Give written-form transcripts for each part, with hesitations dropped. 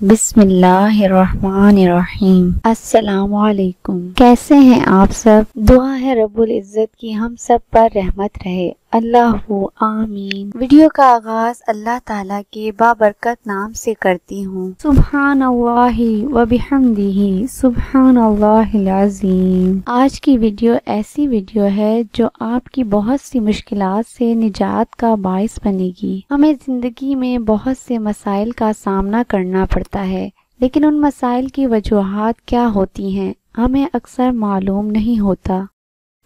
بسم اللہ الرحمن الرحیم۔ السلام علیکم، کیسے ہیں آپ سب؟ دعا ہے رب العزت کی ہم سب پر رحمت رہے، اللہ آمین۔ ویڈیو کا آغاز اللہ تعالیٰ کے بابرکت نام سے کرتی ہوں۔ سبحان اللہ و بحمدہ سبحان اللہ العظیم۔ آج کی ویڈیو ایسی ویڈیو ہے جو آپ کی بہت سی مشکلات سے نجات کا باعث بنے گی۔ ہمیں زندگی میں بہت سے مسائل کا سامنا کرنا پڑتا ہے، لیکن ان مسائل کی وجوہات کیا ہوتی ہیں ہمیں اکثر معلوم نہیں ہوتا۔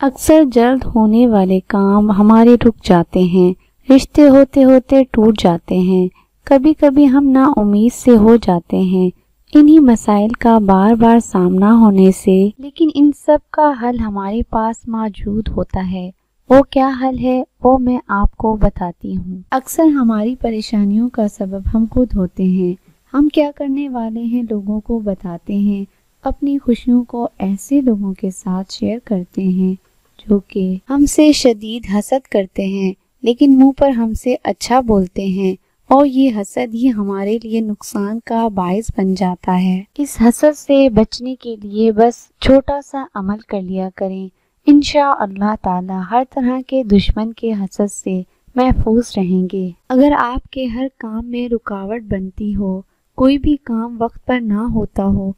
اکثر جلد ہونے والے کام ہمارے رک جاتے ہیں، رشتے ہوتے ہوتے ٹوٹ جاتے ہیں، کبھی کبھی ہم نا امید سے ہو جاتے ہیں انہی مسائل کا بار بار سامنا ہونے سے، لیکن ان سب کا حل ہمارے پاس موجود ہوتا ہے۔ وہ کیا حل ہے وہ میں آپ کو بتاتی ہوں۔ اکثر ہماری پریشانیوں کا سبب ہم خود ہوتے ہیں۔ ہم کیا کرنے والے ہیں لوگوں کو بتاتے ہیں، اپنی خوشیوں کو ایسے لوگوں کے ساتھ شیئر کرتے ہیں جو کہ ہم سے شدید حسد کرتے ہیں، لیکن منہ پر ہم سے اچھا بولتے ہیں، اور یہ حسد ہی ہمارے لیے نقصان کا باعث بن جاتا ہے۔ اس حسد سے بچنے کے لیے بس چھوٹا سا عمل کر لیا کریں، انشاءاللہ تعالی ہر طرح کے دشمن کے حسد سے محفوظ رہیں گے۔ اگر آپ کے ہر کام میں رکاوٹ بنتی ہو، کوئی بھی کام وقت پر نہ ہوتا ہو،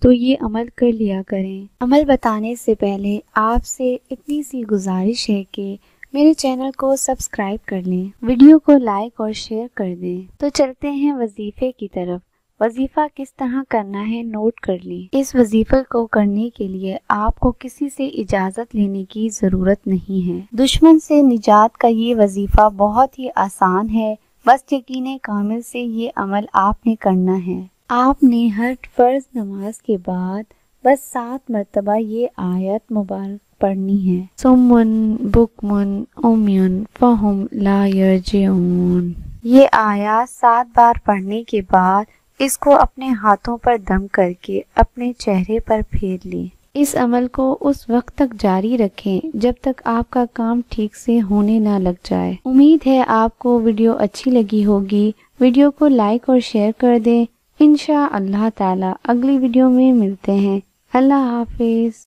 تو یہ عمل کر لیا کریں۔ عمل بتانے سے پہلے آپ سے اتنی سی گزارش ہے کہ میرے چینل کو سبسکرائب کر لیں، ویڈیو کو لائک اور شیئر کر دیں۔ تو چلتے ہیں وظیفے کی طرف۔ وظیفہ کس طرح کرنا ہے نوٹ کر لیں۔ اس وظیفے کو کرنے کے لیے آپ کو کسی سے اجازت لینے کی ضرورت نہیں ہے۔ دشمن سے نجات کا یہ وظیفہ بہت ہی آسان ہے، بس یقین کامل سے یہ عمل آپ نے کرنا ہے۔ آپ نے ہر فرض نماز کے بعد بس 7 مرتبہ یہ آیت مبارک پڑھنی ہے۔ سمن بکمن عمیٌ فہم لا یرجعون۔ یہ آیات 7 بار پڑھنے کے بعد اس کو اپنے ہاتھوں پر دم کر کے اپنے چہرے پر پھیر لیں۔ اس عمل کو اس وقت تک جاری رکھیں جب تک آپ کا کام ٹھیک سے ہونے نہ لگ جائے۔ امید ہے آپ کو ویڈیو اچھی لگی ہوگی۔ ویڈیو کو لائک اور شیئر کر دیں۔ انشاءاللہ تعالی اگلی ویڈیو میں ملتے ہیں۔ اللہ حافظ۔